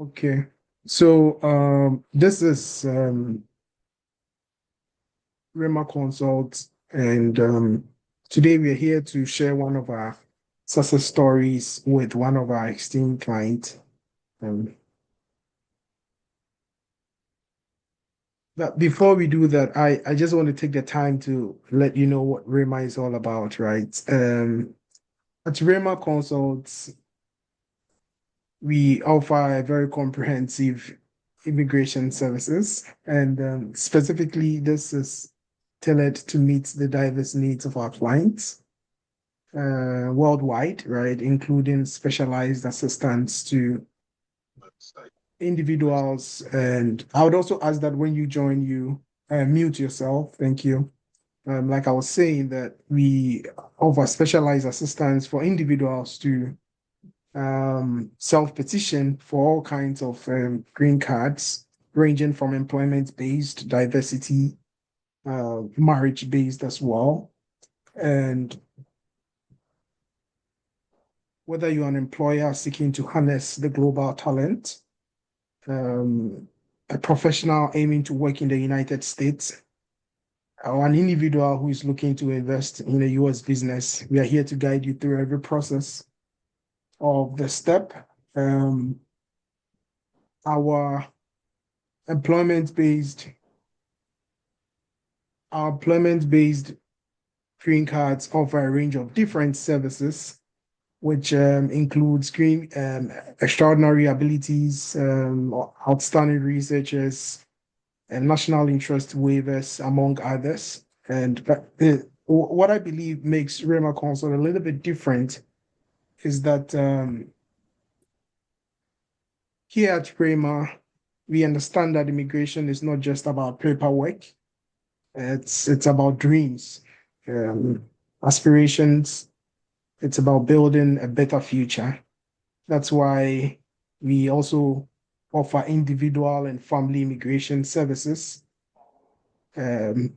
Okay. So this is Rhemma Consult, and today we are here to share one of our success stories with one of our esteemed clients. Um, but before we do that, I just want to take the time to let you know what Rhemma is all about, right? At Rhemma Consults, we offer a very comprehensive immigration services, and specifically, this is tailored to meet the diverse needs of our clients worldwide, right, including specialized assistance to individuals. And I would also ask that when you join, you mute yourself. Thank you. Like I was saying, that we offer specialized assistance for individuals to self-petition for all kinds of green cards, ranging from employment-based, diversity, marriage-based as well. And whether you're an employer seeking to harness the global talent, um, a professional aiming to work in the United States, or an individual who is looking to invest in a US business, we are here to guide you through every process of the step. Um, our employment-based our employment-based green cards offer a range of different services, which includes extraordinary abilities, outstanding researchers, and national interest waivers, among others. And what I believe makes Rhemma Consult a little bit different is that here at Rhemma, we understand that immigration is not just about paperwork. It's about dreams, um, aspirations. It's about building a better future. That's why we also offer individual and family immigration services um,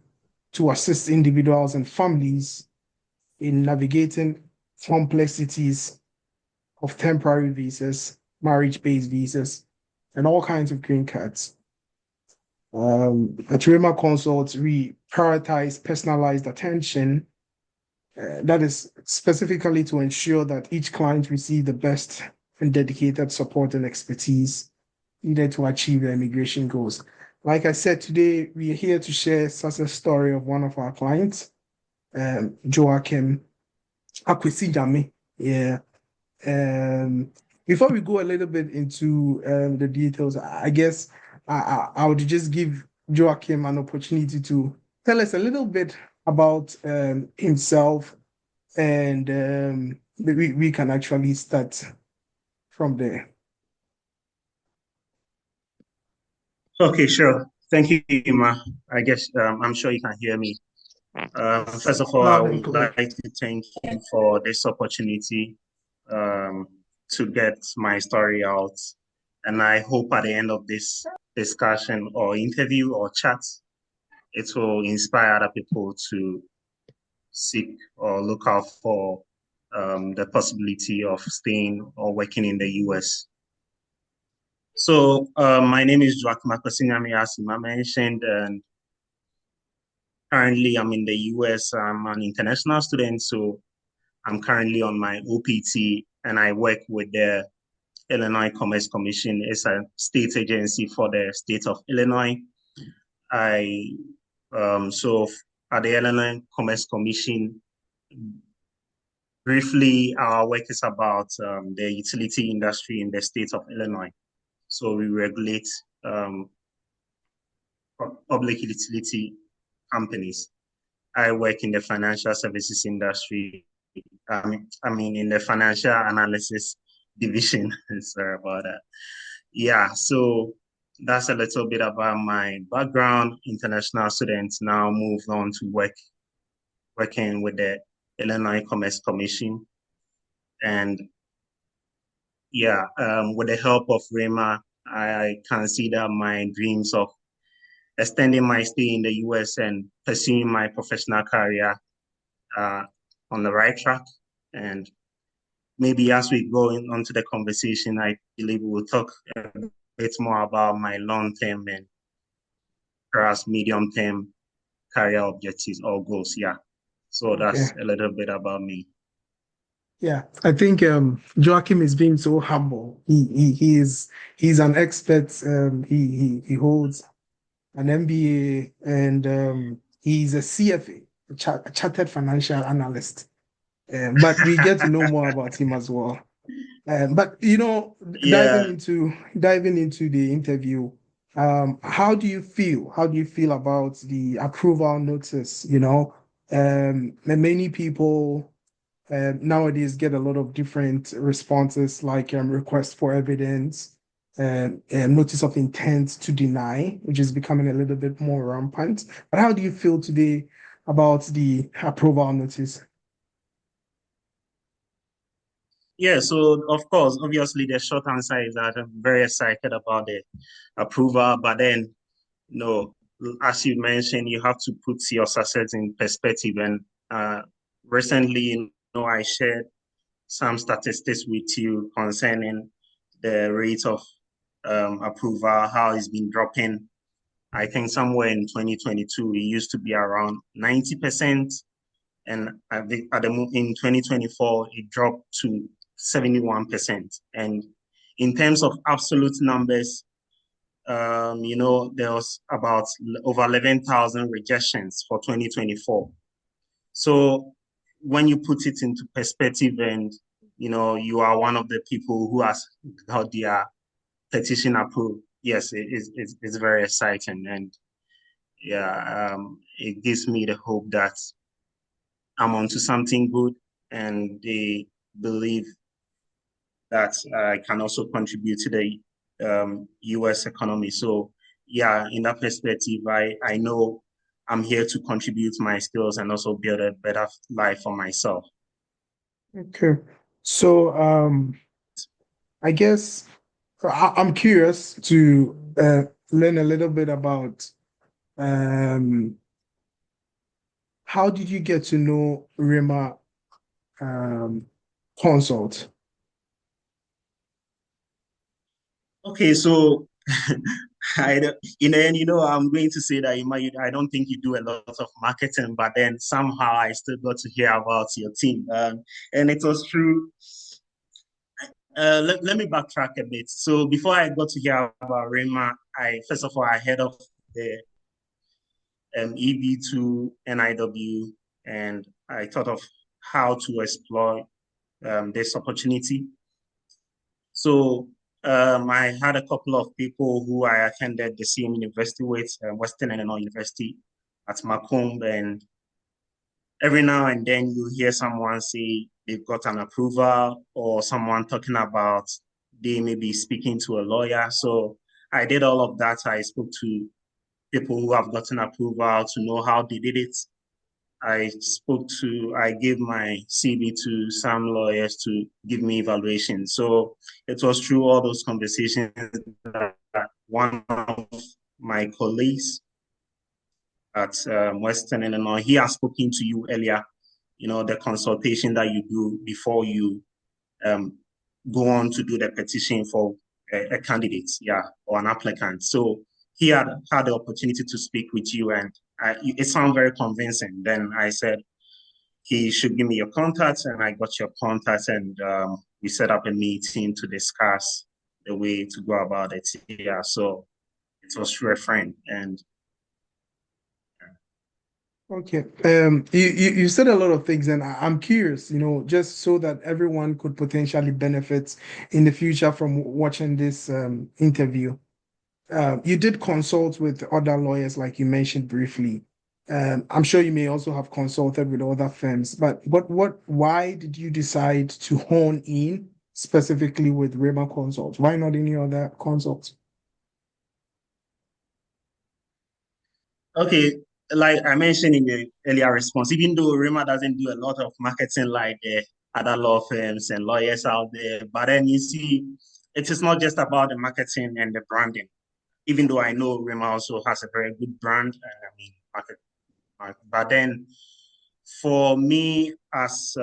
to assist individuals and families in navigating complexities of temporary visas, marriage-based visas, and all kinds of green cards. At Rhemma Consults, we prioritize personalized attention that is specifically to ensure that each client receives the best and dedicated support and expertise needed to achieve their immigration goals. Like I said, today we are here to share success story of one of our clients, Joachim Akwesijame. Yeah. Um, Before we go a little bit into the details, I guess I would just give Joachim an opportunity to tell us a little bit about himself, and we can actually start from there. Okay, sure. Thank you, Ima. I guess I'm sure you can hear me. First of all, I Loud and would clear. like to thank you for this opportunity um, to get my story out. And I hope at the end of this discussion or interview or chat, it will inspire other people to seek or look out for the possibility of staying or working in the US. So my name is Joachim Akosinyami, as Ima mentioned, and currently I'm in the US. I'm an international student, so I'm currently on my OPT, and I work with the Illinois Commerce Commission. It's a state agency for the state of Illinois. I so at the Illinois Commerce Commission, briefly, our work is about the utility industry in the state of Illinois. So we regulate public utility companies. I work in the financial services industry. In the financial analysis division. Sorry about that. Yeah, so that's a little bit about my background. International students now moved on to working with the Illinois Commerce Commission. And yeah, with the help of Rhemma, I consider my dreams of extending my stay in the US and pursuing my professional career on the right track. And maybe as we go onto the conversation, I believe we will talk a bit more about my long-term and perhaps medium-term career objectives or goals. Yeah. So Okay. that's a little bit about me. Yeah, I think Joachim is being so humble. He's an expert. He holds an MBA and he's a CFA, a chartered financial analyst. But we get to know more about him as well. But Yeah. diving into the interview, how do you feel? How do you feel about the approval notice? Many people nowadays get a lot of different responses, like request for evidence and notice of intent to deny, which is becoming a little bit more rampant. But how do you feel today about the approval notice? Yeah, so of course, obviously, the short answer is that I'm very excited about the approval, but then, no, as you mentioned, you have to put your success in perspective. And recently, I shared some statistics with you concerning the rate of approval, how it's been dropping. I think somewhere in 2022, it used to be around 90%. And in 2024, it dropped to 71%. And in terms of absolute numbers, there was about over 11,000 rejections for 2024. So when you put it into perspective and, you are one of the people who has got their petition approved, yes, it's very exciting. And yeah, it gives me the hope that I'm onto something good, and they believe that I can also contribute to the U.S. economy. So yeah, in that perspective, I know I'm here to contribute my skills and also build a better life for myself. Okay. So I guess I'm curious to learn a little bit about um, how did you get to know Rhemma um, Consult? Okay, so in the end, I'm going to say that I don't think you do a lot of marketing, but then somehow I still got to hear about your team, and it was true. Let me backtrack a bit. So before I got to hear about Rhemma, first of all I heard of the EB2 NIW, and I thought of how to explore this opportunity. So I had a couple of people who I attended the same university with, Western Illinois University at Macomb, and every now and then you hear someone say they've got an approval or someone talking about they may be speaking to a lawyer. So I did all of that. I spoke to people who have gotten approval to know how they did it. I gave my CV to some lawyers to give me evaluation. So it was through all those conversations that one of my colleagues at Western Illinois, he has spoken to you earlier, the consultation that you do before you go on to do the petition for a candidate, or an applicant. So he had the opportunity to speak with you, and it sounded very convincing. Then I said, he should give me your contacts, and I got your contacts, and we set up a meeting to discuss the way to go about it. Yeah, so it was through a friend, and Okay. You said a lot of things, and I'm curious, just so that everyone could potentially benefit in the future from watching this interview. You did consult with other lawyers, like you mentioned briefly. I'm sure you may also have consulted with other firms, but why did you decide to hone in specifically with Rhemma Consult? Why not any other consult? okay, like I mentioned in the earlier response, even though Rhemma doesn't do a lot of marketing like the other law firms and lawyers out there, but then you see, it is not just about the marketing and the branding. Even though I know Rhemma also has a very good brand, market, but then for me as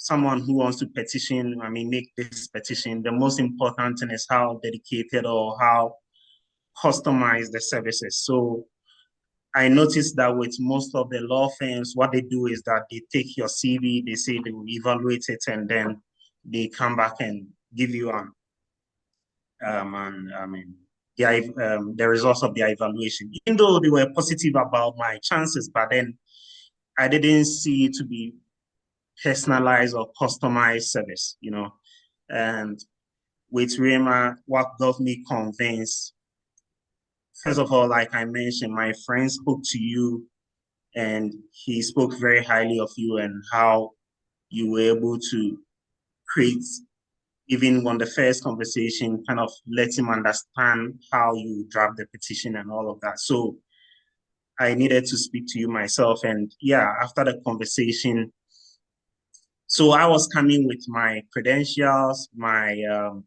someone who wants to petition, make this petition, the most important thing is how dedicated or how customized the services. So I noticed that with most of the law firms, what they do is that they take your CV, they say they will evaluate it, and then they come back and give you the results of their evaluation. Even though they were positive about my chances, but then I didn't see it to be personalized or customized service, And with Rhemma, what got me convinced, first of all, like I mentioned, my friend spoke to you and he spoke very highly of you and how you were able to create, even on the first conversation, kind of let him understand how you draft the petition and all of that. So I needed to speak to you myself. And yeah, after the conversation, so I was coming with my credentials, my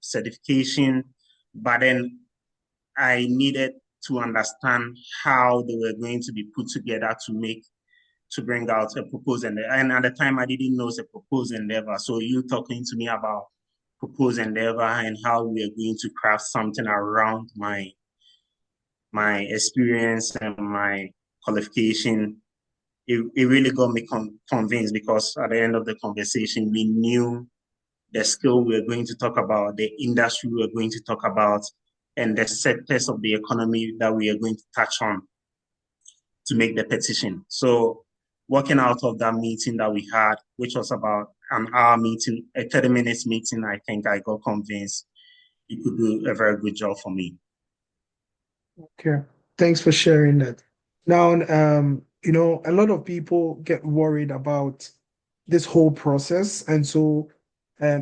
certification, but then I needed to understand how they were going to be put together to bring out a proposed endeavor. And at the time, I didn't know it's a proposed endeavor. So you talking to me about proposed endeavor and how we are going to craft something around my experience and my qualification, it really got me convinced, because at the end of the conversation, we knew the skill we were going to talk about, the industry we were going to talk about, and the sectors of the economy that we are going to touch on to make the petition. So working out of that meeting that we had, which was about an hour meeting, a 30 minutes meeting, I think I got convinced you could do a very good job for me. Okay, thanks for sharing that. Now, a lot of people get worried about this whole process, and so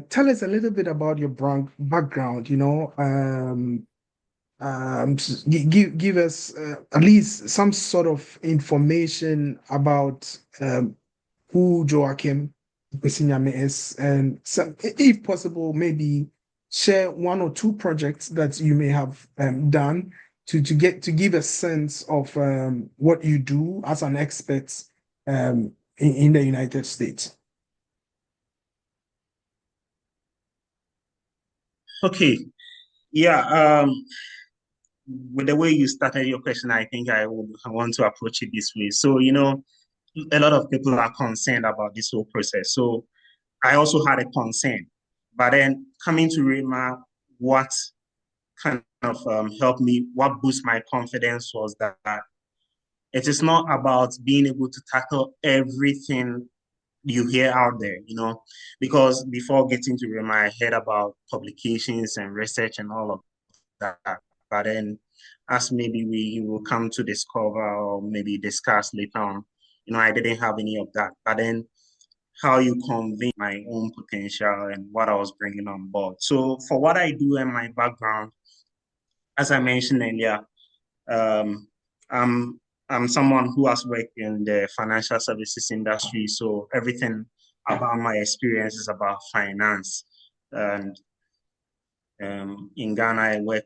tell us a little bit about your background. Give us at least some sort of information about who Joachim Besinyame is, and if possible, maybe share one or two projects that you may have done to give a sense of what you do as an expert in the United States. Okay, yeah. With the way you started your question, I think I want to approach it this way. So, a lot of people are concerned about this whole process. So I also had a concern. But then coming to Rhemma, what kind of helped me, what boosted my confidence was that it is not about being able to tackle everything you hear out there, because before getting to Rhemma, I heard about publications and research and all of that. But then as maybe we will come to discover or maybe discuss later on, I didn't have any of that. But then how you convince my own potential and what I was bringing on board. So for what I do in my background, as I mentioned earlier, um, I'm someone who has worked in the financial services industry. So everything about my experience is about finance. And in Ghana, I work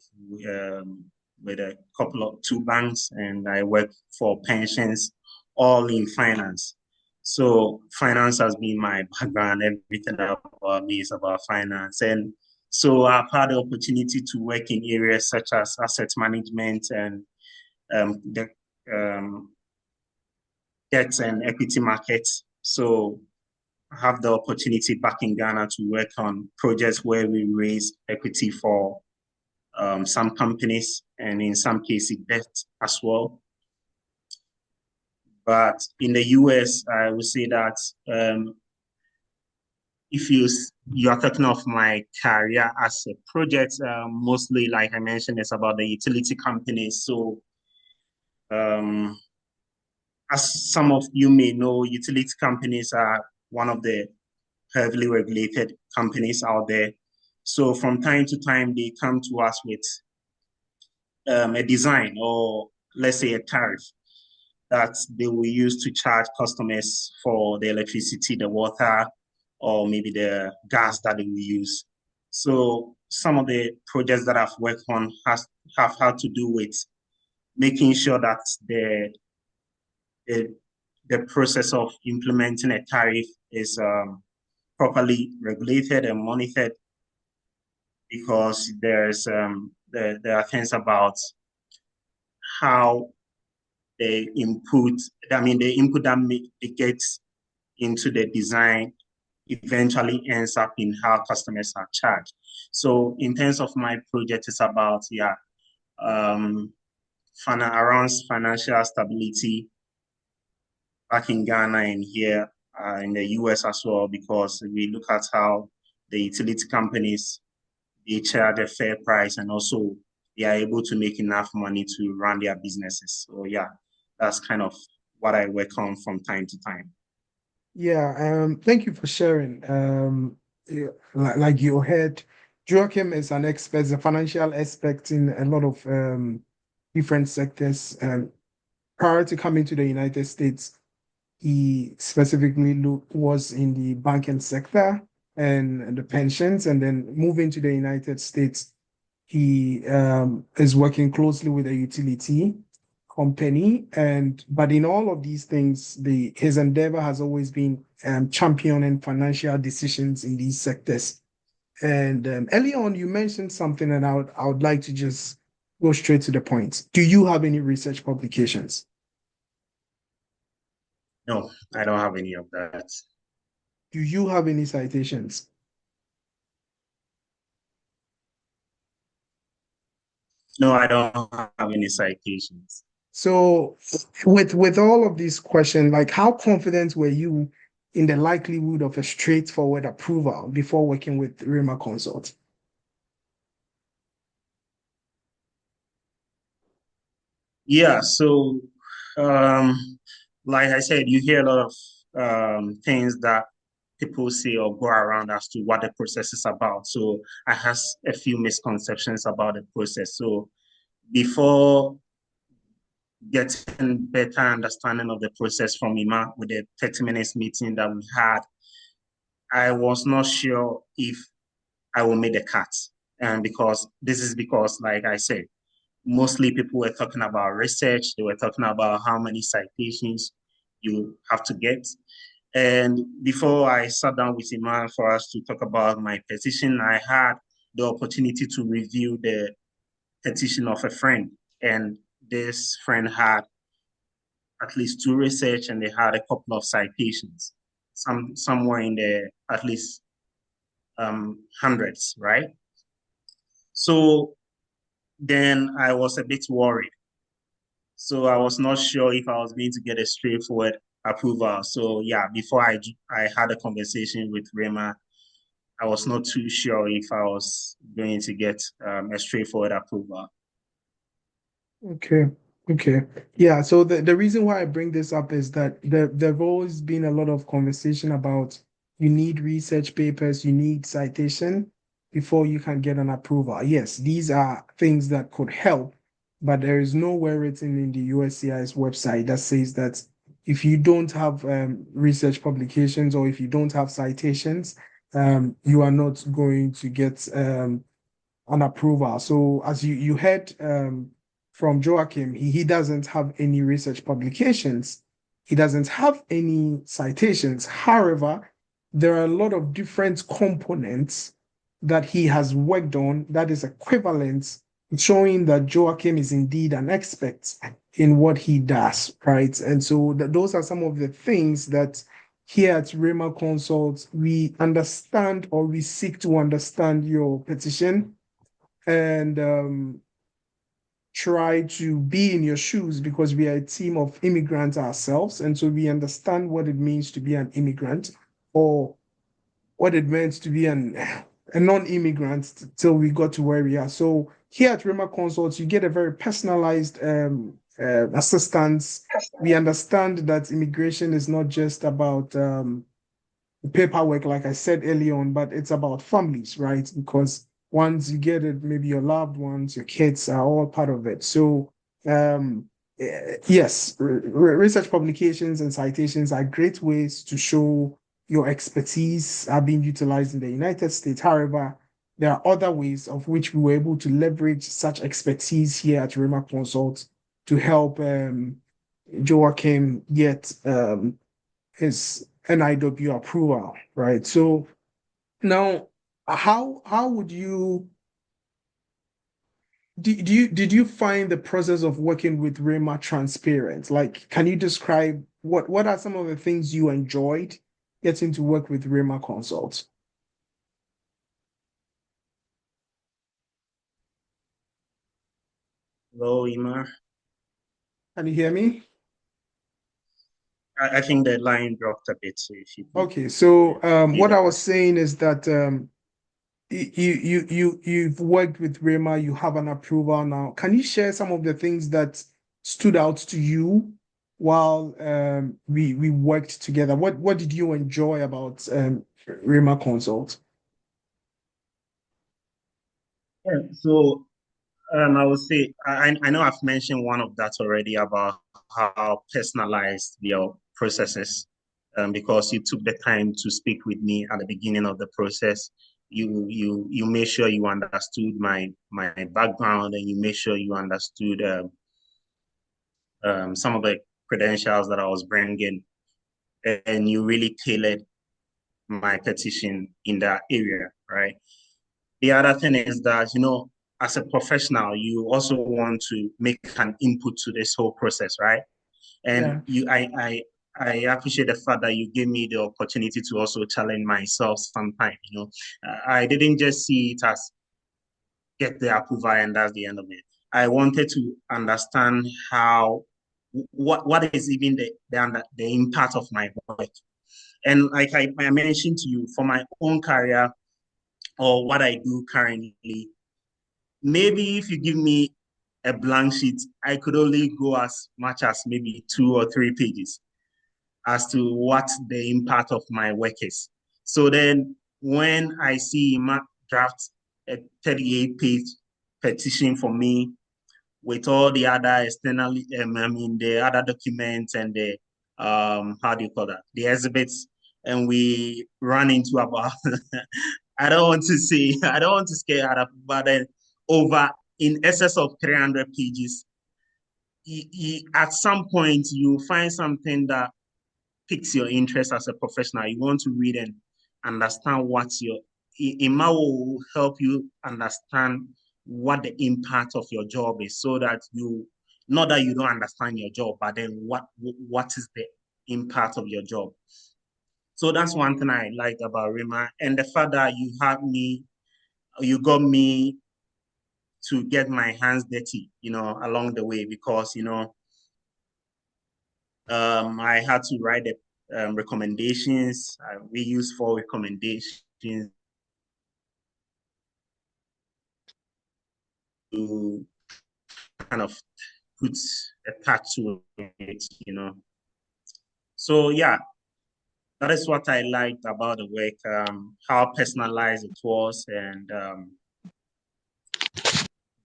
with a couple of two banks, and I work for pensions, all in finance. So finance has been my background. Everything about me is about finance. And so I've had the opportunity to work in areas such as asset management and the debt and equity markets. So I have the opportunity back in Ghana to work on projects where we raise equity for some companies, and in some cases debt as well. But in the US, I would say that if you are talking of my career as a project, mostly, like I mentioned, it's about the utility companies. So as some of you may know, utility companies are one of the heavily regulated companies out there. So from time to time, they come to us with a design, or let's say a tariff, that they will use to charge customers for the electricity, the water, or maybe the gas that they will use. So some of the projects that I've worked on have had to do with making sure that the process of implementing a tariff is properly regulated and monitored, because there are things about how the input that they get into the design eventually ends up in how customers are charged. So in terms of my project, it's about around financial stability back in Ghana and here in the US as well, because we look at how the utility companies, they charge a fair price, and also they are able to make enough money to run their businesses. So yeah, that's kind of what I work on from time to time. Yeah, thank you for sharing. Yeah, like you heard, Joachim is an expert, a financial expert in a lot of different sectors. Prior to coming to the United States, he specifically was in the banking sector and the pensions, and then moving to the United States, he is working closely with a utility company, but in all of these things, his endeavor has always been championing financial decisions in these sectors. And early on, you mentioned something, and I would like to just go straight to the point. Do you have any research publications? No, I don't have any of that. Do you have any citations? No, I don't have any citations. So with all of these questions, like how confident were you in the likelihood of a straightforward approval before working with Rhemma Consult? Yeah, so like I said, you hear a lot of things that people say or go around as to what the process is about. So I have a few misconceptions about the process. So before getting better understanding of the process from Rhemma with the 30 minutes meeting that we had, I was not sure if I will make the cut. And because, like I said, mostly people were talking about research. They were talking about how many citations you have to get. And before I sat down with Iman for us to talk about my petition, I had the opportunity to review the petition of a friend. And this friend had at least 2 research, and they had a couple of citations, somewhere in the at least hundreds, right? So then I was a bit worried. So I was not sure if I was going to get a straightforward approval. So yeah, before I had a conversation with Rhemma, I was not too sure if I was going to get a straightforward approval. Okay. Okay. Yeah. So the reason why I bring this up is that there've always been a lot of conversation about you need research papers, you need citation before you can get an approval. Yes, these are things that could help, but there is nowhere written in the USCIS website that says that if you don't have research publications or if you don't have citations, you are not going to get an approval. So as you heard from Joachim, he doesn't have any research publications. He doesn't have any citations. However, there are a lot of different components that he has worked on that is equivalent, showing that Joachim is indeed an expert in what he does, right? And so those are some of the things that here at Rhemma Consult, we understand or we seek to understand your petition and try to be in your shoes because we are a team of immigrants ourselves. And so we understand what it means to be an immigrant or what it meant to be a non-immigrant till we got to where we are. So here at Rhemma Consults, you get a very personalized assistance. We understand that immigration is not just about paperwork, like I said early on, but it's about families, right? Because once you get it, maybe your loved ones, your kids are all part of it. So, yes, research publications and citations are great ways to show your expertise are being utilized in the United States. However, there are other ways of which we were able to leverage such expertise here at Rhemma Consult to help Joachim get his NIW approval, right? So now, how would you did you find the process of working with Rhemma transparent? Like, can you describe what are some of the things you enjoyed getting to work with Rhemma Consult? Hello, Rhemma. Can you hear me? I think the line dropped a bit, so if you could Okay, so repeat what the I was question. saying is that you've worked with Rhemma, you have an approval now. Can you share some of the things that stood out to you while we worked together? What did you enjoy about Rhemma Consult? Yeah, so I would say I know I've mentioned one of that already about how personalized your processes, because you took the time to speak with me at the beginning of the process. You made sure you understood my background, and you made sure you understood some of the credentials that I was bringing, and you really tailored my petition in that area, right? The other thing is that, as a professional, you also want to make an input to this whole process, right? And Yeah, I appreciate the fact that you gave me the opportunity to also challenge myself sometime. I didn't just see it as get the approval and that's the end of it. I wanted to understand what is even the impact of my work. And like I mentioned to you, for my own career or what I do currently, maybe if you give me a blank sheet, I could only go as much as maybe 2 or 3 pages as to what the impact of my work is. So then when I see him draft a 38-page petition for me with all the other external, the other documents and the, how do you call that? The exhibits, and we run into about, I don't want to say, I don't want to scare out of, but then over in excess of 300 pages, at some point you find something that piques your interest as a professional. You want to read and understand what your it will help you understand what the impact of your job is, so that you not that you don't understand your job, but then what is the impact of your job. So that's one thing I liked about Rhemma, and the fact that you got me to get my hands dirty, along the way, because I had to write the recommendations. We use 4 recommendations to kind of put a touch to it. So yeah, that is what I liked about the work, how personalized it was, and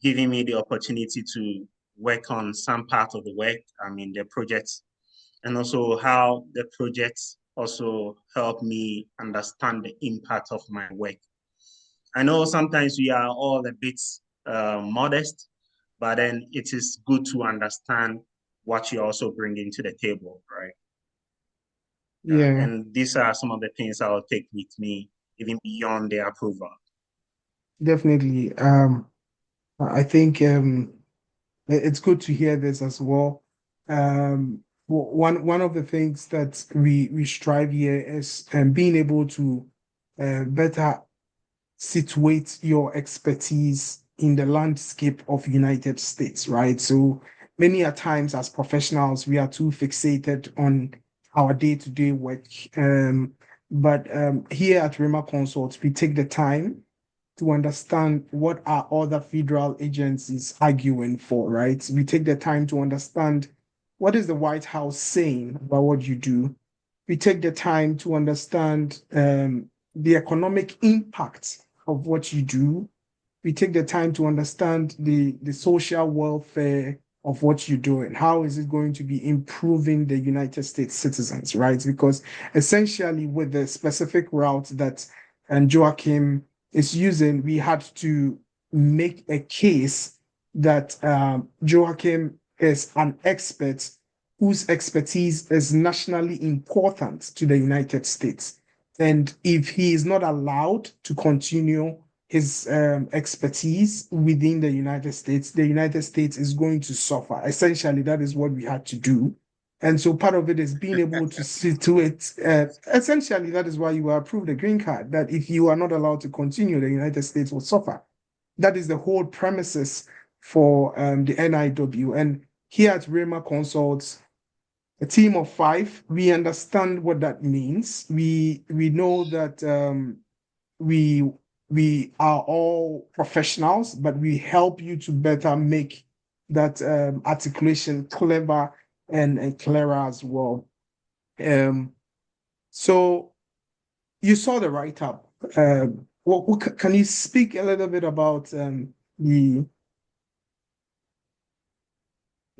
giving me the opportunity to work on some part of the work, the projects, and also how the projects also help me understand the impact of my work. I know sometimes we are all a bit modest, but then it is good to understand what you're also bringing to the table, right? yeah, And these are some of the things I'll take with me, even beyond the approval. definitely. I think it's good to hear this as well. One of the things that we strive here is being able to better situate your expertise in the landscape of United States, right? So many a times as professionals, we are too fixated on our day-to-day work. But here at Rhemma Consult, we take the time to understand what are other federal agencies arguing for, right? We take the time to understand what is the White House saying about what you do. We take the time to understand the economic impact of what you do. We take the time to understand the social welfare of what you're doing. How is it going to be improving the United States citizens, right? Because essentially, with the specific route that Joachim is using, we had to make a case that Joachim is an expert whose expertise is nationally important to the United States. And if he is not allowed to continue his expertise within the United States is going to suffer. Essentially, that is what we had to do. And so part of it is being able to see to it. Essentially, that is why you were approved a green card, that if you are not allowed to continue, the United States will suffer. That is the whole premises for the NIW. And here at Rhemma Consults, a team of 5, we understand what that means. We know that we are all professionals, but we help you to better make that articulation clever and clearer as well. So you saw the write-up. Can you speak a little bit about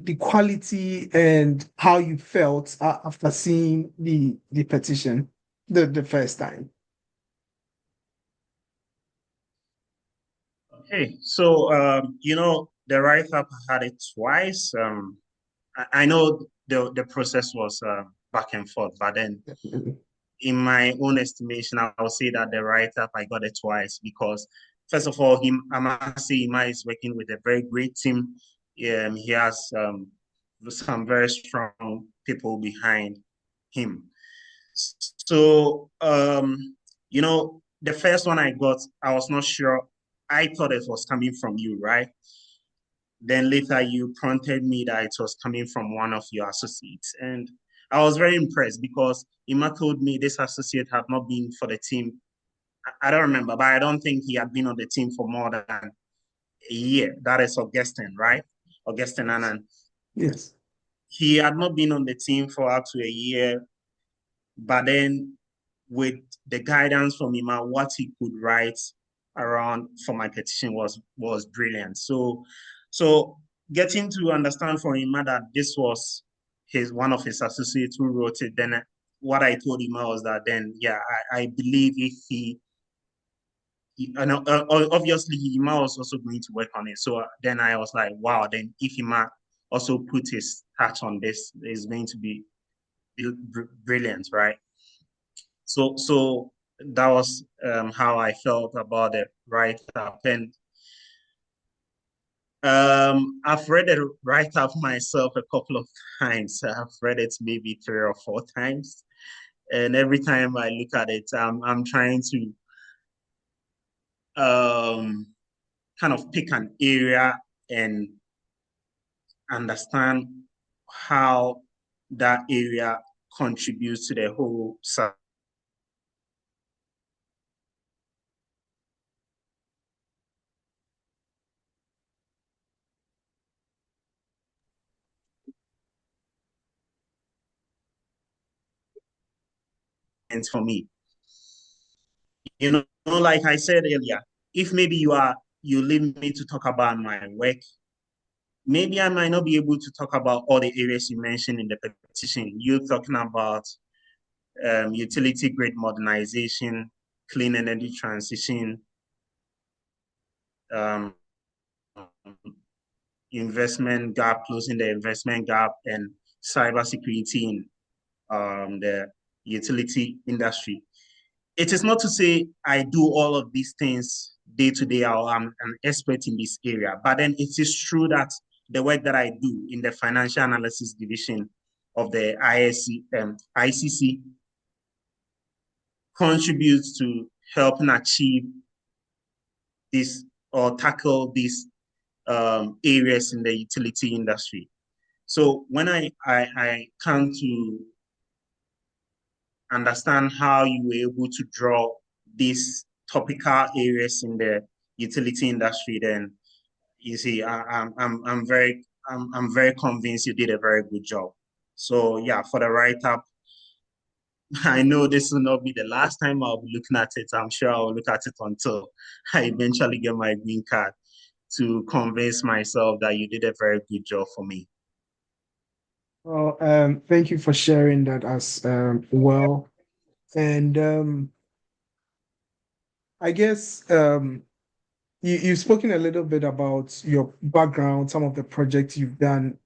the quality and how you felt after seeing the petition the first time? Okay, so the write-up had it twice. I know the process was back and forth, but then in my own estimation, I would say that the write-up, I got it twice because, first of all, I must say Ima is working with a very great team. He has some very strong people behind him. So, the first one I got, I was not sure. I thought it was coming from you, right? Then later you prompted me that it was coming from one of your associates. And I was very impressed because Ima told me this associate had not been for the team. I don't remember, but I don't think he had been on the team for more than a year. That is Augustine, right? Augustine Anand. Yes. He had not been on the team for up to a year, but then with the guidance from Ima, what he could write around for my petition was brilliant. So getting to understand from Ima that this was one of his associates who wrote it, then what I told Ima was that then, yeah, I believe if obviously Ima was also going to work on it. So then I was like, wow, then if Ima also put his touch on this, it's going to be brilliant, right? So that was how I felt about the write-up. And I've read the write-up myself a couple of times. I've read it maybe 3 or 4 times. And every time I look at it, I'm trying to kind of pick an area and understand how that area contributes to the whole for me. Like I said earlier, if maybe you leave me to talk about my work, maybe I might not be able to talk about all the areas you mentioned in the petition. You're talking about utility grid modernization, clean energy transition, investment gap, closing the investment gap, and cybersecurity in the utility industry. It is not to say I do all of these things day to day, or I'm an expert in this area, but then it is true that the work that I do in the financial analysis division of the ICC contributes to helping achieve this or tackle these areas in the utility industry. So when I come to understand how you were able to draw these topical areas in the utility industry, then you see, I'm very convinced you did a very good job. So yeah, for the write-up, I know this will not be the last time I'll be looking at it. I'm sure I'll look at it until I eventually get my green card to convince myself that you did a very good job for me. Well, thank you for sharing that as well. And I guess you've spoken a little bit about your background, some of the projects you've done,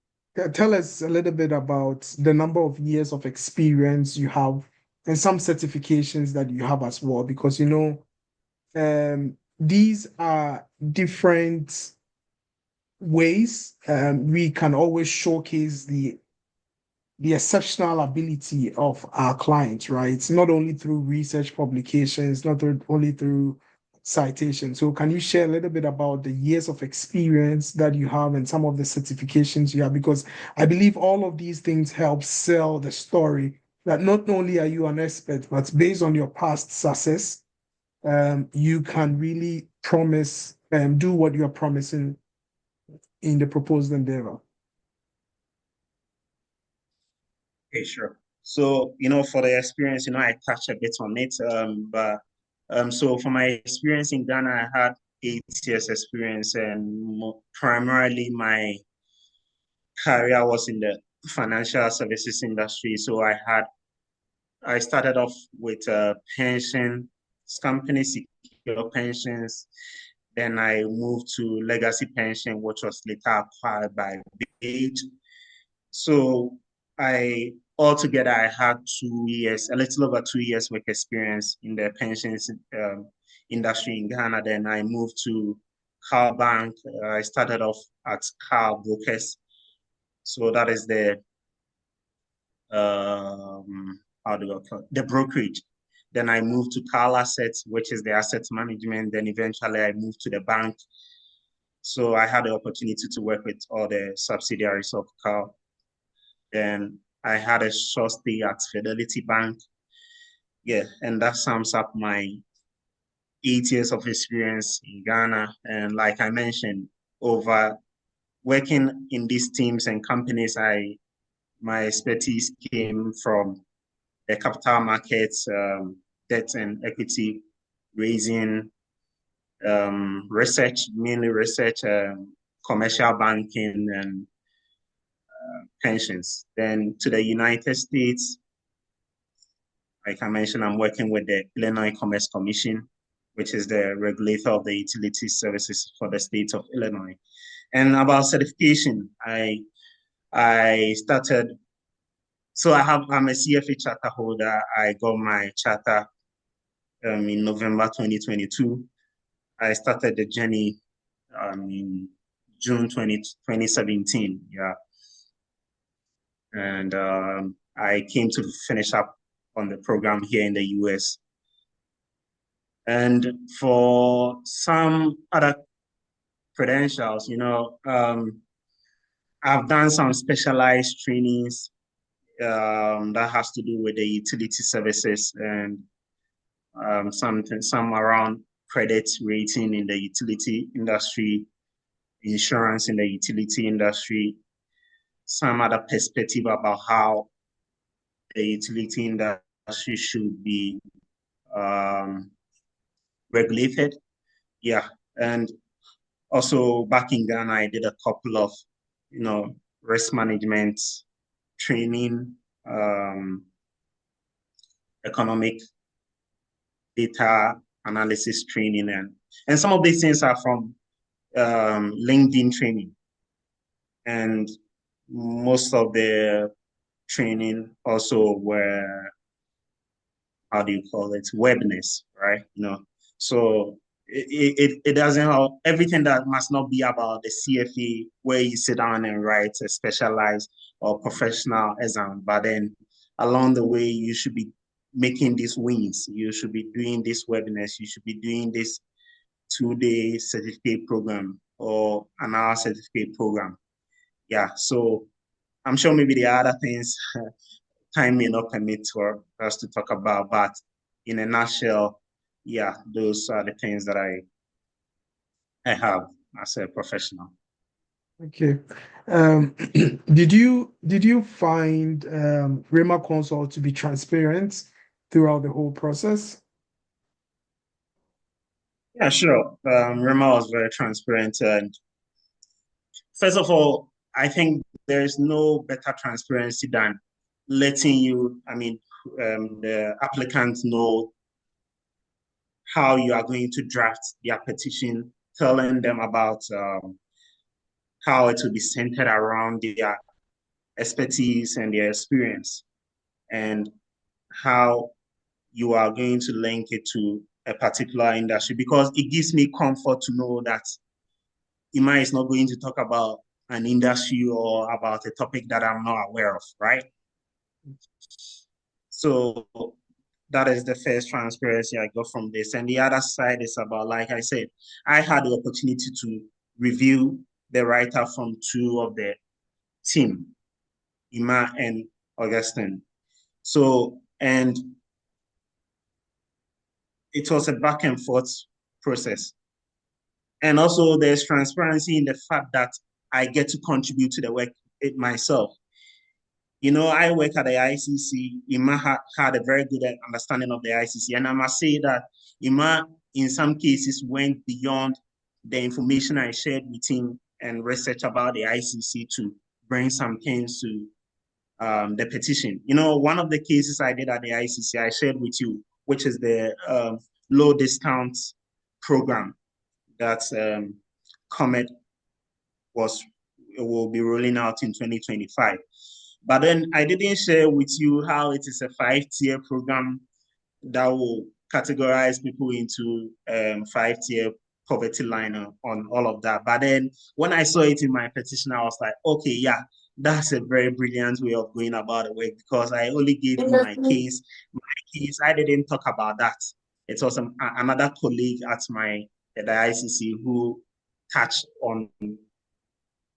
Tell us a little bit about the number of years of experience you have and some certifications that you have as well, because these are different ways we can always showcase the exceptional ability of our clients, right? It's not only through research publications, only through citations. So can you share a little bit about the years of experience that you have and some of the certifications you have? Because I believe all of these things help sell the story that not only are you an expert, but based on your past success, you can really promise and do what you're promising in the proposed endeavor. Okay, sure. So, for the experience, I touched a bit on it. But so for my experience in Ghana, I had 8 years experience, and primarily my career was in the financial services industry. So I started off with pension company, secure pensions. Then I moved to legacy pension, which was later acquired by Bage. So altogether I had 2 years, a little over 2 years work experience in the pensions industry in Ghana. Then I moved to Car Bank. I started off at Car Brokers. So that is how do I call it? The brokerage. Then I moved to Car Assets, which is the asset management. Then eventually I moved to the bank. So I had the opportunity to work with all the subsidiaries of Car. Then I had a short stay at Fidelity Bank. Yeah, and that sums up my 8 years of experience in Ghana. And like I mentioned, over working in these teams and companies, my expertise came from the capital markets, debt and equity raising, research, mainly research, commercial banking, and pensions. Then to the United States, like I mentioned, I'm working with the Illinois Commerce Commission, which is the regulator of the utility services for the state of Illinois. And about certification, I started. So I'm a CFA charter holder. I got my charter in November 2022. I started the journey in June 2017. Yeah. And I came to finish up on the program here in the US. And for some other credentials, I've done some specialized trainings that has to do with the utility services and some around credit rating in the utility industry, insurance in the utility industry, some other perspective about how the utility industry should be regulated. Yeah. And also back in Ghana, I did a couple of, risk management training, economic data analysis training, and some of these things are from LinkedIn training. And most of the training also were, how do you call it, webinars, right? So it doesn't have everything that must not be about the CFA where you sit down and write a specialized or professional exam, but then along the way you should be making these wins. You should be doing these webinars. You should be doing this 2-day certificate program or an hour certificate program. Yeah, so I'm sure maybe there are other things time may not permit for us to talk about, but in a nutshell, yeah, those are the things that I have as a professional. Okay. Did you find Rhemma Consult to be transparent throughout the whole process? Yeah, sure. Rhemma was very transparent. And first of all, I think there's no better transparency than letting the applicant know how you are going to draft their petition, telling them about how it will be centered around their expertise and their experience, and how you are going to link it to a particular industry, because it gives me comfort to know that Ima is not going to talk about an industry or about a topic that I'm not aware of, right? So that is the first transparency I got from this. And the other side is about, like I said, I had the opportunity to review the writer from two of the team, Ima and Augustine. So, and it was a back and forth process. And also there's transparency in the fact that I get to contribute to the work myself. You know, I work at the ICC. Ima had a very good understanding of the ICC. And I must say that Ima, in some cases, went beyond the information I shared with him and research about the ICC to bring some things to the petition. You know, one of the cases I did at the ICC, I shared with you, which is the low discount program that Comet will be rolling out in 2025. But then I didn't share with you how it is a 5-tier program that will categorize people into 5-tier poverty line on all of that. But then when I saw it in my petition, I was like, okay, yeah, that's a very brilliant way of going about the work, because I only gave you my case. My case, I didn't talk about that. It was another colleague at the ICC who touched on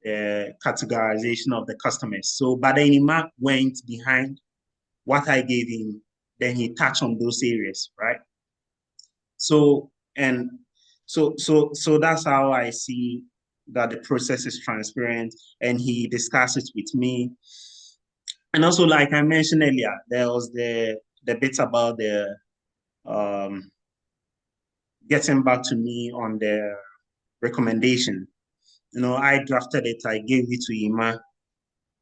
the categorization of the customers. So, but then Ima went behind what I gave him, then he touched on those areas, right? So, and so that's how I see that the process is transparent, and he discussed it with me. And also, like I mentioned earlier, there was the bit about the getting back to me on the recommendation. You know, I drafted it, I gave it to Ima.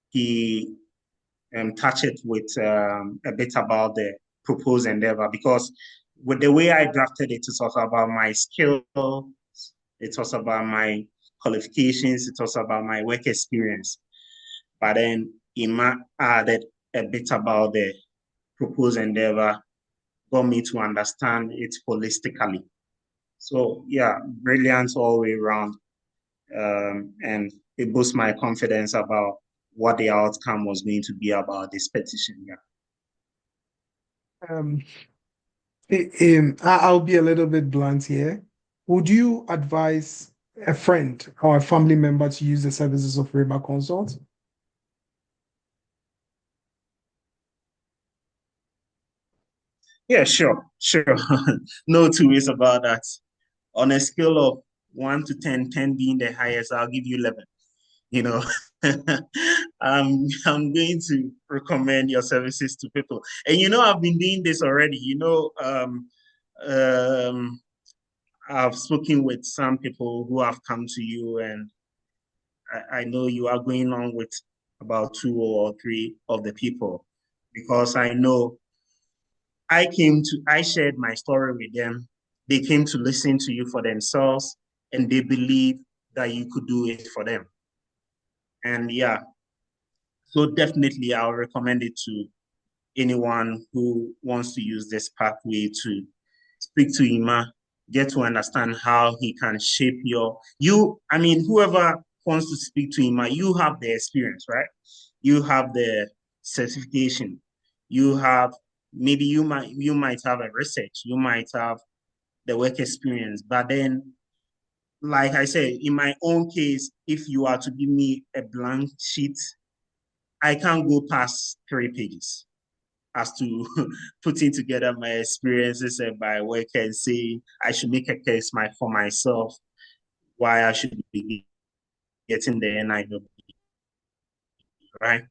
He touched it with a bit about the proposed endeavor, because with the way I drafted it, it's also about my skill, it's also about my qualifications, it's also about my work experience. But then Ima added a bit about the proposed endeavor, got me to understand it holistically. So yeah, brilliant all the way around. And it boosts my confidence about what the outcome was going to be about this petition. Yeah. I'll be a little bit blunt here. Would you advise a friend or a family member to use the services of Rhemma Consult? Yeah, sure. No two ways about that. On a scale of 1 to 10, 10 being the highest, I'll give you 11. You know, I'm going to recommend your services to people. And you know, I've been doing this already. You know, I've spoken with some people who have come to you, and I know you are going on with about 2 or 3 of the people, because I know I shared my story with them. They came to listen to you for themselves, and they believe that you could do it for them. And yeah, so definitely I'll recommend it to anyone who wants to use this pathway to speak to Ima, get to understand how he can shape whoever wants to speak to Ima, you have the experience, right? You have the certification. You have, maybe you might have a research, you might have the work experience, but then, like I said, in my own case, if you are to give me a blank sheet, I can't go past 3 pages as to putting together my experiences and my work and say I should make a case for myself why I should be getting the NIW, right?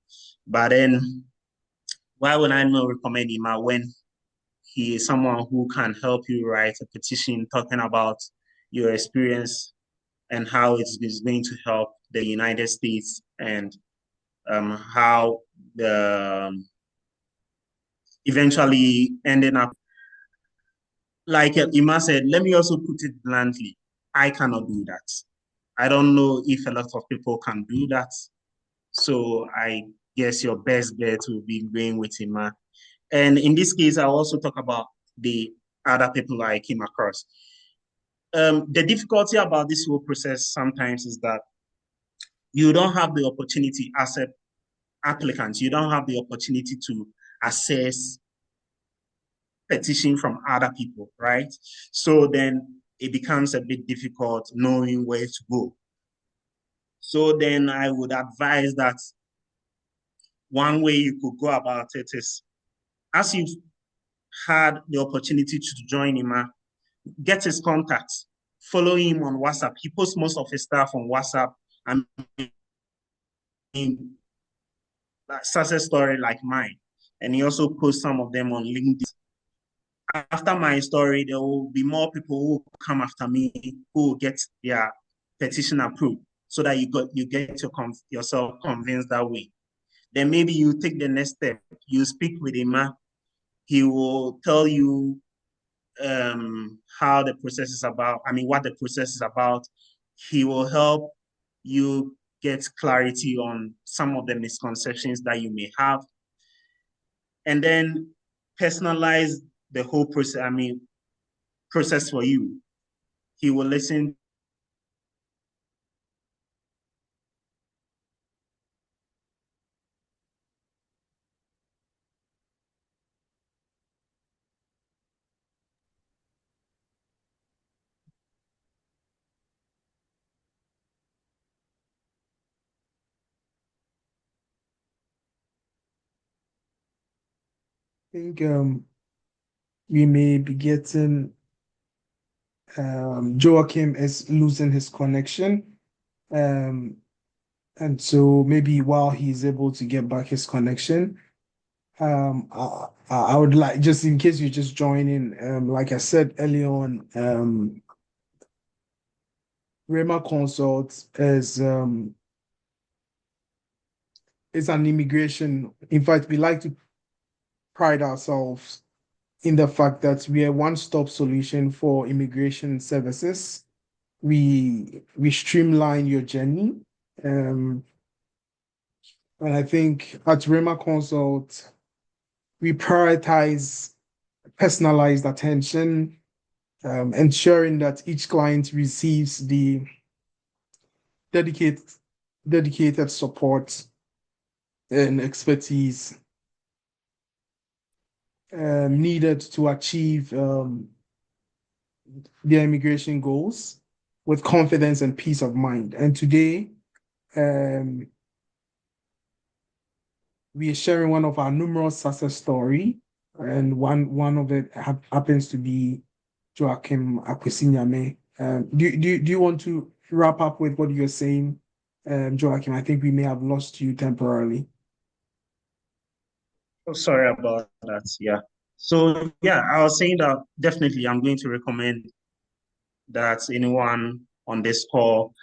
But then, why would I not recommend him when he is someone who can help you write a petition talking about your experience and how it is going to help the United States, and how the eventually ending up, like Ima said, let me also put it bluntly, I cannot do that. I don't know if a lot of people can do that. So I yes, your best bet will be going with Rhemma. And in this case, I'll also talk about the other people I came across. The difficulty about this whole process sometimes is that you don't have the opportunity as an applicant, you don't have the opportunity to assess petition from other people, right? So then it becomes a bit difficult knowing where to go. So then I would advise that one way you could go about it is, as you've had the opportunity to join Rhemma, get his contacts, follow him on WhatsApp. He posts most of his stuff on WhatsApp. I mean, success story like mine. And he also posts some of them on LinkedIn. After my story, there will be more people who will come after me who will get their petition approved so that you get yourself convinced that way. Then maybe you take the next step. You speak with Rhemma. He will tell you how the process is about, what the process is about. He will help you get clarity on some of the misconceptions that you may have. And then personalize the whole process for you. He will listen. I think we may be getting Joachim is losing his connection. Um, and so maybe while he's able to get back his connection, I would like, just in case you're just joining, like I said earlier on, Rhemma Consult is an immigration. In fact, we like to pride ourselves in the fact that we are a one-stop solution for immigration services. We streamline your journey. And I think at Rhemma Consult, we prioritize personalized attention, ensuring that each client receives the dedicated dedicated support and expertise needed to achieve their immigration goals with confidence and peace of mind. And today, um, we are sharing one of our numerous success story, and one of it happens to be Joachim Akwesinyame. Do you want to wrap up with what you're saying, Joachim? I think we may have lost you temporarily. Oh, sorry about that. Yeah. So yeah, I was saying that definitely I'm going to recommend that anyone on this call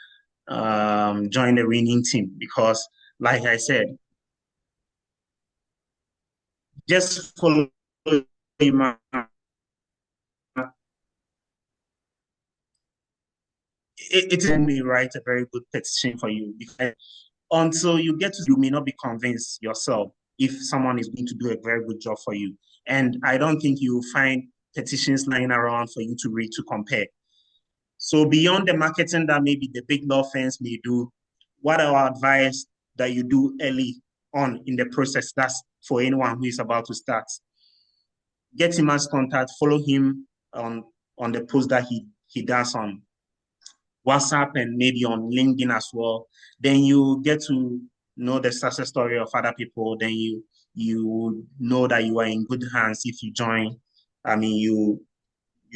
join the winning team because, like I said, just follow my it may write a very good petition for you because until you get to, you may not be convinced yourself if someone is going to do a very good job for you. And I don't think you will find petitions lying around for you to read to compare. So beyond the marketing that maybe the big law firms may do, what I would advise that you do early on in the process, that's for anyone who is about to start. Get him as contact, follow him on the post that he does on WhatsApp and maybe on LinkedIn as well. Then you get to know the success story of other people. Then you know that you are in good hands if you join. You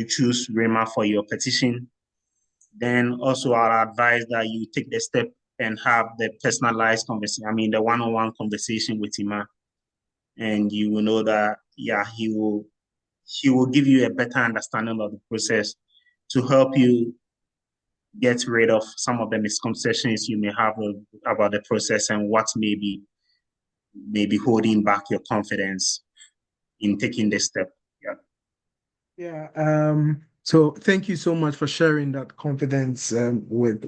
choose Rhemma for your petition. Then also I'll advise that you take the step and have the personalized conversation. The one-on-one conversation with him, and you will know that he will give you a better understanding of the process to help you get rid of some of the misconceptions you may have about the process and what may be holding back your confidence in taking this step. Yeah. Yeah. So thank you so much for sharing that confidence with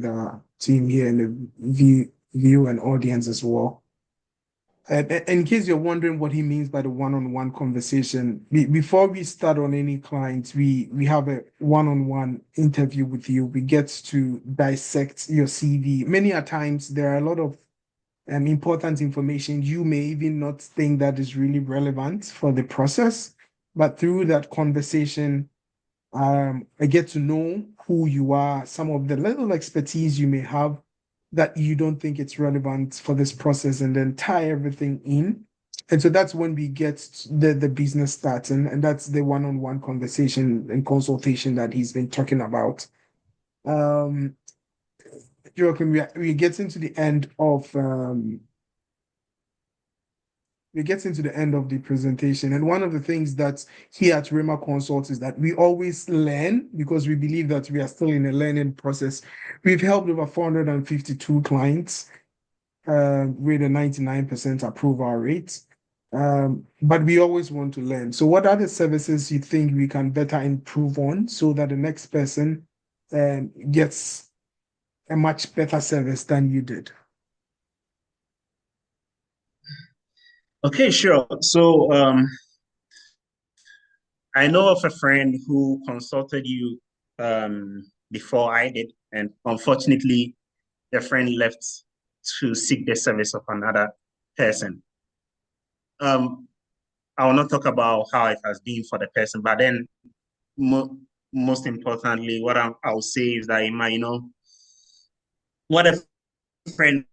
our team here and the view and audience as well. In case you're wondering what he means by the one-on-one conversation, before we start on any clients, we have a one-on-one interview with you. We get to dissect your CV. Many a times there are a lot of important information you may even not think that is really relevant for the process, but through that conversation, I get to know who you are, some of the little expertise you may have that you don't think it's relevant for this process, and then tie everything in. And so that's when we get the business starting, and that's the one-on-one conversation and consultation that he's been talking about. Um, Joachim, we get into the end of we get into the end of the presentation. And one of the things that here at Rhemma Consult is that we always learn because we believe that we are still in a learning process. We've helped over 452 clients with a 99% approval rate. But we always want to learn. So what are the services you think we can better improve on so that the next person gets a much better service than you did? Okay, sure. So I know of a friend who consulted you before I did, and unfortunately, the friend left to seek the service of another person. I will not talk about how it has been for the person, but then most importantly, what I will say is that, what a friend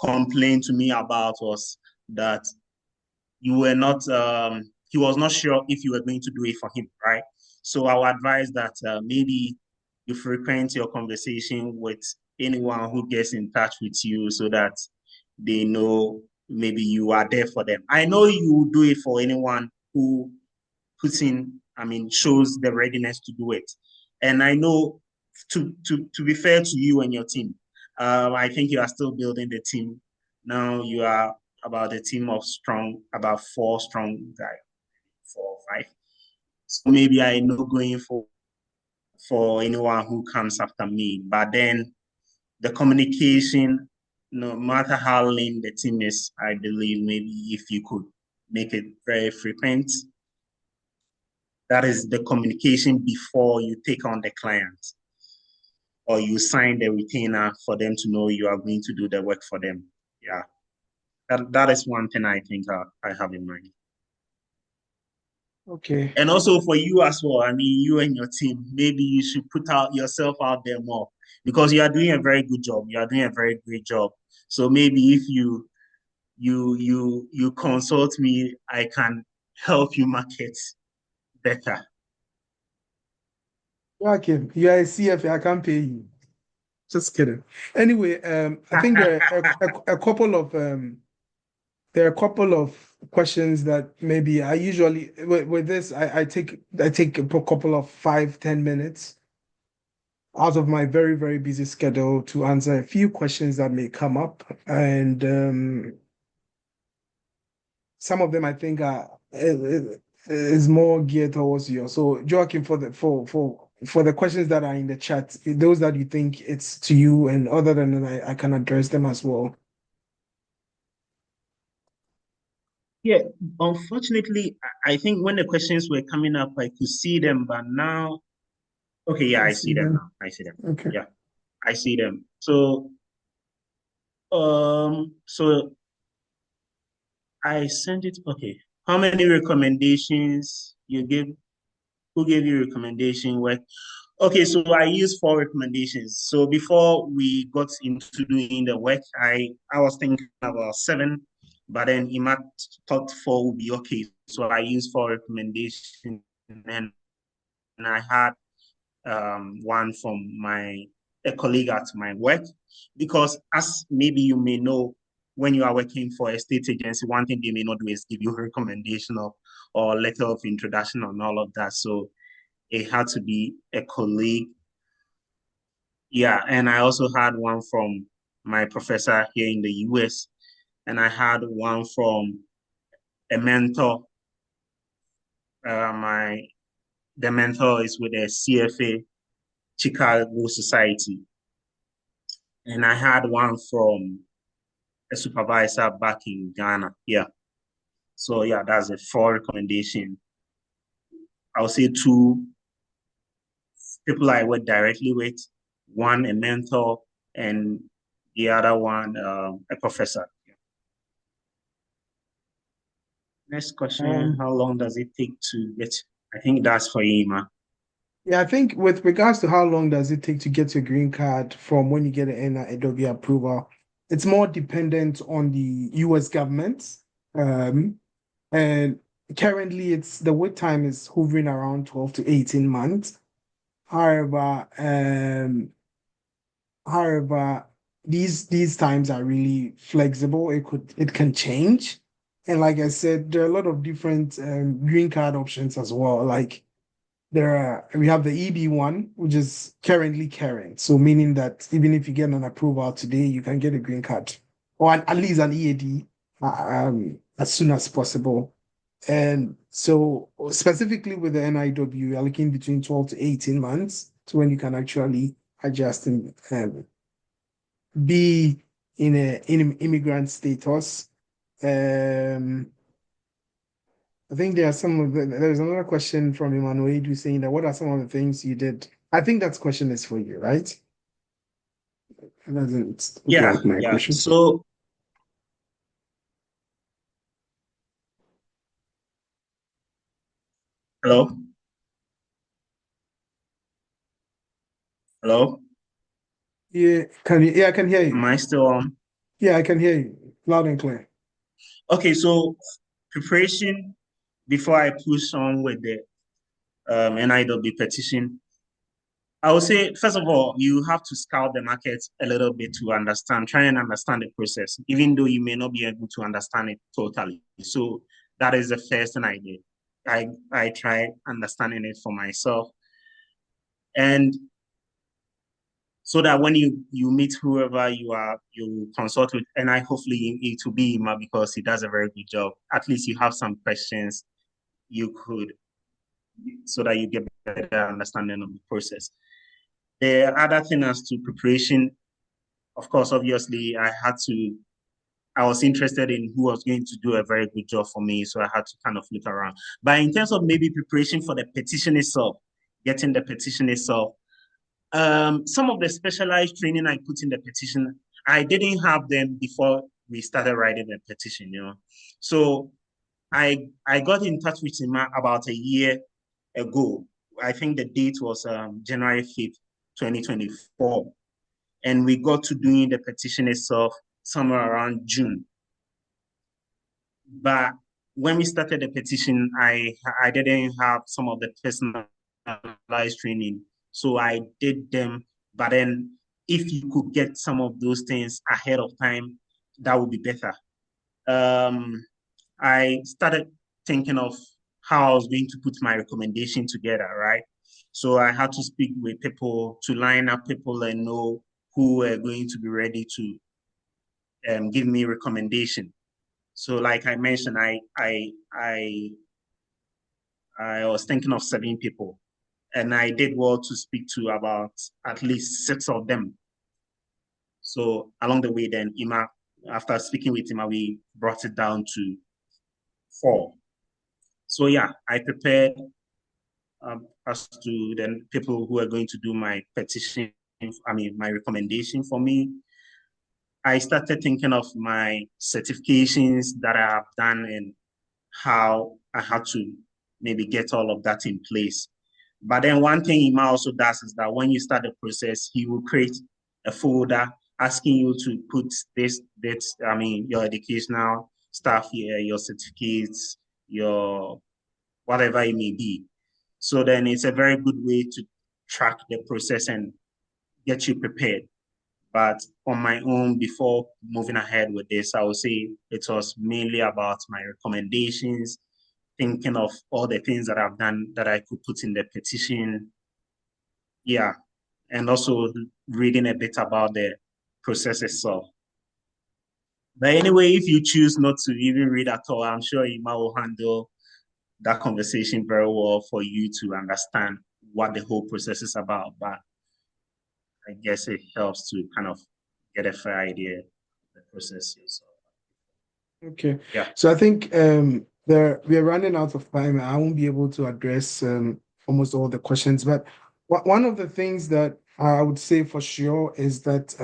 complained to me about was that you were not, he was not sure if you were going to do it for him, right? So I would advise that maybe you frequent your conversation with anyone who gets in touch with you so that they know maybe you are there for them. I know you will do it for anyone who puts in, shows the readiness to do it. And I know to be fair to you and your team, I think you are still building the team. Now you are about a team of about 4 strong guys, 4 or 5. So maybe I know going for anyone who comes after me. But then the communication, no matter how lean the team is, I believe maybe if you could make it very frequent, that is the communication before you take on the client or you sign the retainer for them to know you are going to do the work for them. Yeah, that is one thing I think I have in mind. Okay. And also for you as well, you and your team, maybe you should put yourself out there more because you are doing a very good job. You are doing a very great job. So maybe if you consult me, I can help you market better. Okay, you are a CFA, I can't pay you. Just kidding. Anyway, I think there are a couple of questions that maybe I usually with this I take a couple of 5-10 minutes out of my very, very busy schedule to answer a few questions that may come up. And some of them I think is more geared towards you. So Joachim, for the questions that are in the chat, those that you think it's to you, and other than that, I can address them as well. Yeah, unfortunately, I think when the questions were coming up, I could see them, but now, okay, yeah, I see them now. I see them. Okay. Yeah, I see them. So I sent it. Okay, how many recommendations you give? Who gave you recommendation? What? Okay, so I used 4 recommendations. So before we got into doing the work, I was thinking about 7, but then Imat thought 4 would be okay. So I used 4 recommendations, and I had one from a colleague at my work, because as maybe you may know, when you are working for a state agency, one thing they may not do is give you a recommendation or letter of introduction and all of that. So it had to be a colleague. Yeah, and I also had one from my professor here in the US, and I had one from a mentor. The mentor is with a CFA Chicago Society, and I had one from a supervisor back in Ghana. Yeah. So yeah, that's a 4 recommendation. I'll say 2 people I work directly with, 1 a mentor, and the other one a professor. Next question, how long does it take to get? I think that's for Ima. Yeah, I think with regards to how long does it take to get your green card from when you get an NIW approval, it's more dependent on the US government. And currently it's the wait time is hovering around 12 to 18 months. However, however, these times are really flexible. It can change. And like I said, there are a lot of different green card options as well. Like we have the EB1, which is currently current. So meaning that even if you get an approval today, you can get a green card or at least an EAD as soon as possible. And so specifically with the NIW, you're looking between 12 to 18 months to when you can actually adjust and be in an immigrant status. I think there are there's another question from Emmanuel who's saying that what are some of the things you did? I think that question is for you, right? It doesn't look like my question. So hello? Hello? Yeah, I can hear you. Am I still on? Yeah, I can hear you loud and clear. Okay, so preparation before I push on with the NIW petition, I would say, first of all, you have to scout the market a little bit to try and understand the process, even though you may not be able to understand it totally. So that is the first thing I did. I tried understanding it for myself. And so that when you meet whoever you consult with, and hopefully it will be Ima because he does a very good job. At least you have some questions you could, so that you get better understanding of the process. The other thing as to preparation, of course, obviously I was interested in who was going to do a very good job for me, so I had to kind of look around. But in terms of maybe preparation for the petition itself, getting the petition itself, some of the specialized training I put in the petition, I didn't have them before we started writing the petition, So I got in touch with him about a year ago. I think the date was January 5th, 2024. And we got to doing the petition itself somewhere around June. But when we started the petition, I didn't have some of the personalized training. So I did them. But then if you could get some of those things ahead of time, that would be better. I started thinking of how I was going to put my recommendation together, right? So I had to speak with people to line up people and know who were going to be ready to give me recommendation. So like I mentioned, I was thinking of 7 people, and I did well to speak to about at least 6 of them. So along the way, then Ima, after speaking with Ima, we brought it down to 4. So yeah, I prepared as to then people who are going to do my petition, my recommendation for me. I started thinking of my certifications that I have done and how I had to maybe get all of that in place. But then one thing Ima also does is that when you start the process, he will create a folder asking you to put your educational stuff here, your certificates, your whatever it may be. So then it's a very good way to track the process and get you prepared. But on my own, before moving ahead with this, I would say it was mainly about my recommendations, thinking of all the things that I've done that I could put in the petition. Yeah. And also reading a bit about the process itself. But anyway, if you choose not to even read at all, I'm sure Ima will handle that conversation very well for you to understand what the whole process is about. But I guess it helps to kind of get a fair idea of the process yourself. Okay. Yeah. So I think we are running out of time. I won't be able to address almost all the questions, but one of the things that I would say for sure is that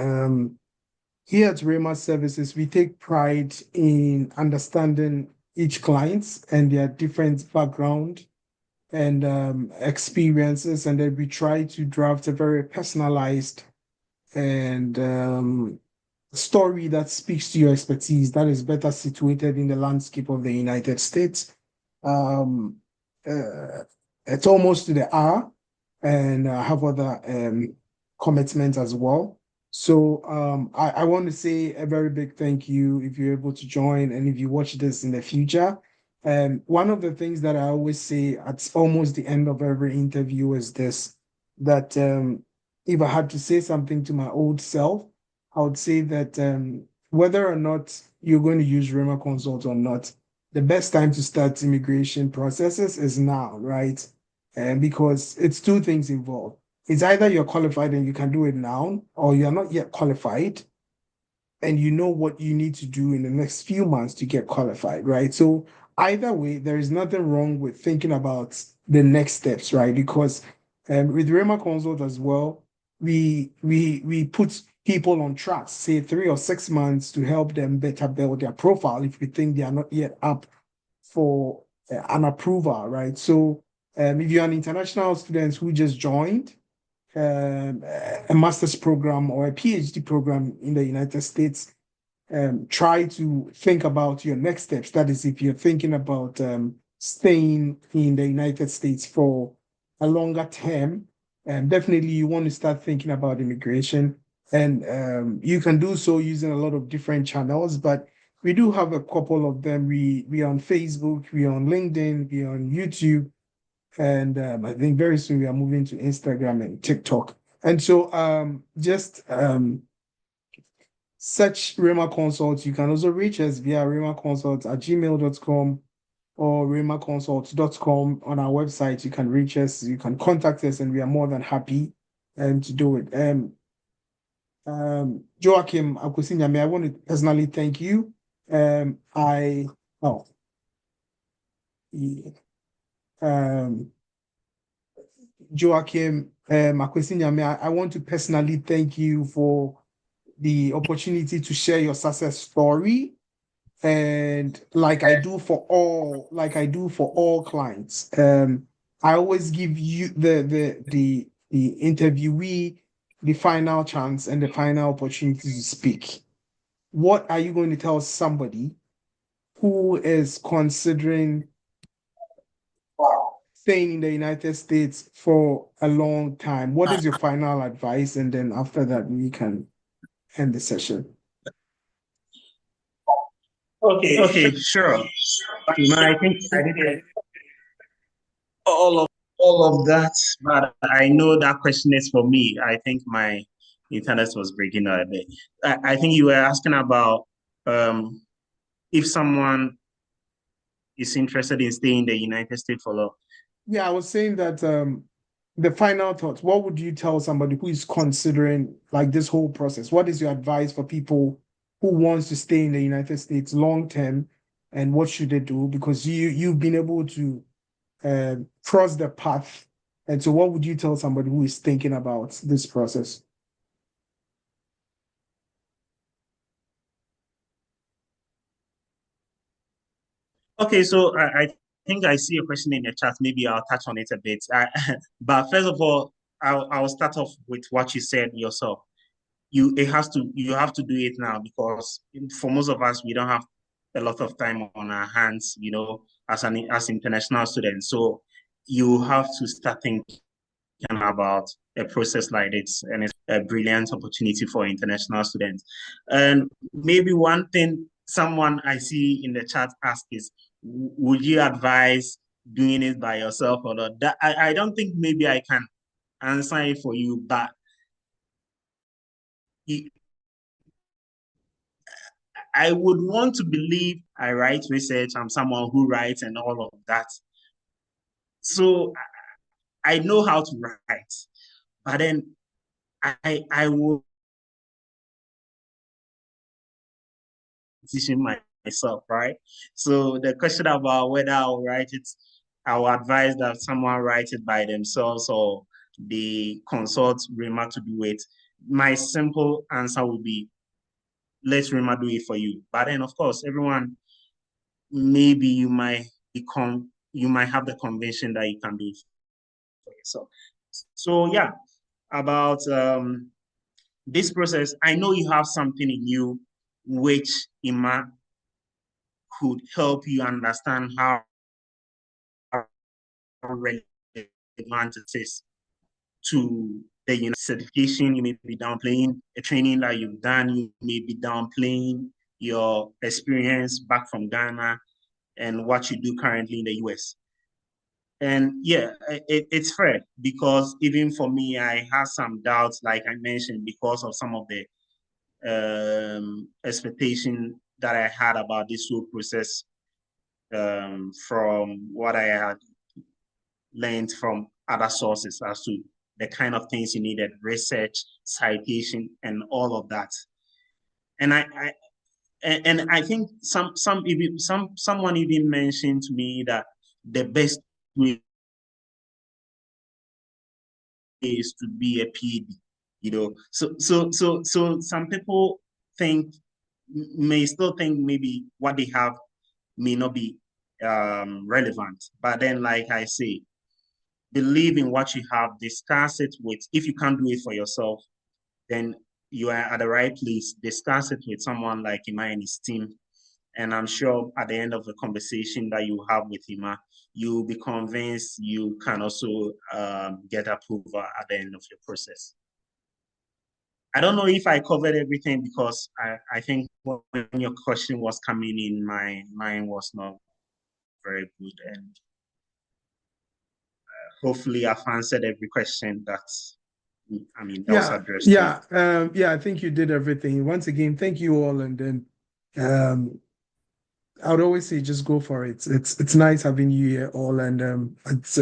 here at Rhemma Services, we take pride in understanding each client and their different background and experiences, and then we try to draft a very personalized and story that speaks to your expertise that is better situated in the landscape of the United States. Um, uh, it's almost to the hour, and I have other commitments as well. So I want to say a very big thank you if you're able to join and if you watch this in the future. One of the things that I always say at almost the end of every interview is this, that if I had to say something to my old self, I would say that whether or not you're going to use Rhemma Consult or not, the best time to start immigration processes is now, right? And because it's two things involved. It's either you're qualified and you can do it now, or you're not yet qualified and you know what you need to do in the next few months to get qualified, right? So either way, there is nothing wrong with thinking about the next steps, right? Because with Rhemma Consult as well, we put people on tracks, say 3 or 6 months, to help them better build their profile if we think they are not yet up for an approval, right? So if you're an international student who just joined a master's program or a PhD program in the United States, try to think about your next steps. That is, if you're thinking about staying in the United States for a longer term, definitely you want to start thinking about immigration. And you can do so using a lot of different channels, but we do have a couple of them. We are on Facebook, we are on LinkedIn, we are on YouTube, and I think very soon we are moving to Instagram and TikTok. And so just search Rhemma Consult. You can also reach us via rhemmaconsult@gmail.com or rhemmaconsult.com on our website. You can reach us, you can contact us, and we are more than happy to do it. Joachim Akusinyame, I want to personally thank you. I oh yeah, Joachim Akusinyame, I want to personally thank you for the opportunity to share your success story, and like I do for all clients. I always give you the interviewee the final chance and the final opportunity to speak. What are you going to tell somebody who is considering staying in the United States for a long time? What is your final advice? And then after that, we can end the session. Okay, sure. I think I did all of that, but I know that question is for me. I think my internet was breaking up a bit. I think you were asking about if someone is interested in staying in the United States for long. Yeah, I was saying that the final thoughts, what would you tell somebody who is considering like this whole process? What is your advice for people who wants to stay in the United States long term, and what should they do? Because you've been able to cross the path. And so what would you tell somebody who is thinking about this process? Okay, so I think I see a question in the chat. Maybe I'll touch on it a bit. But first of all, I'll start off with what you said yourself. You have to do it now, because for most of us, we don't have a lot of time on our hands, as international students. So you have to start thinking about a process like this, and it's a brilliant opportunity for international students. And maybe one thing someone I see in the chat ask is, would you advise doing it by yourself or not? That I don't think maybe I can answer it for you, but I would want to believe I write research. I'm someone who writes and all of that. So I know how to write, but then I would petition myself, right? So the question about whether I'll write it, I will advise that someone write it by themselves or they consult Rhemma to do it. My simple answer would be, let Rhemma do it for you. But then, of course, everyone, maybe you might have the conviction that you can do it for yourself. So yeah, about this process, I know you have something in you which Ima could help you understand how relevant it is to the certification. You may be downplaying a training that you've done. You may be downplaying your experience back from Ghana and what you do currently in the US. And yeah, it's fair, because even for me, I had some doubts, like I mentioned, because of some of the expectation that I had about this whole process, from what I had learned from other sources as to the kind of things you needed, research, citation, and all of that. And I think someone even mentioned to me that the best way is to be a PhD, So some people may still think maybe what they have may not be relevant. But then, like I say, believe in what you have, discuss it with, if you can't do it for yourself, then you are at the right place. Discuss it with someone like Ima and his team. And I'm sure at the end of the conversation that you have with Ima, you'll be convinced you can also get approval at the end of your process. I don't know if I covered everything, because I think when your question was coming in, my mind was not very good. And hopefully I've answered every question that was addressed. Yeah, I think you did everything. Once again, thank you all. And then I would always say just go for it. It's nice having you here all. And it's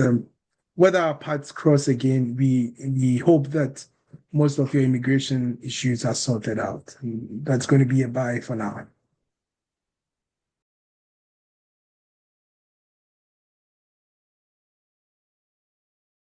whether our paths cross again, we hope that most of your immigration issues are sorted out. That's going to be a bye for now.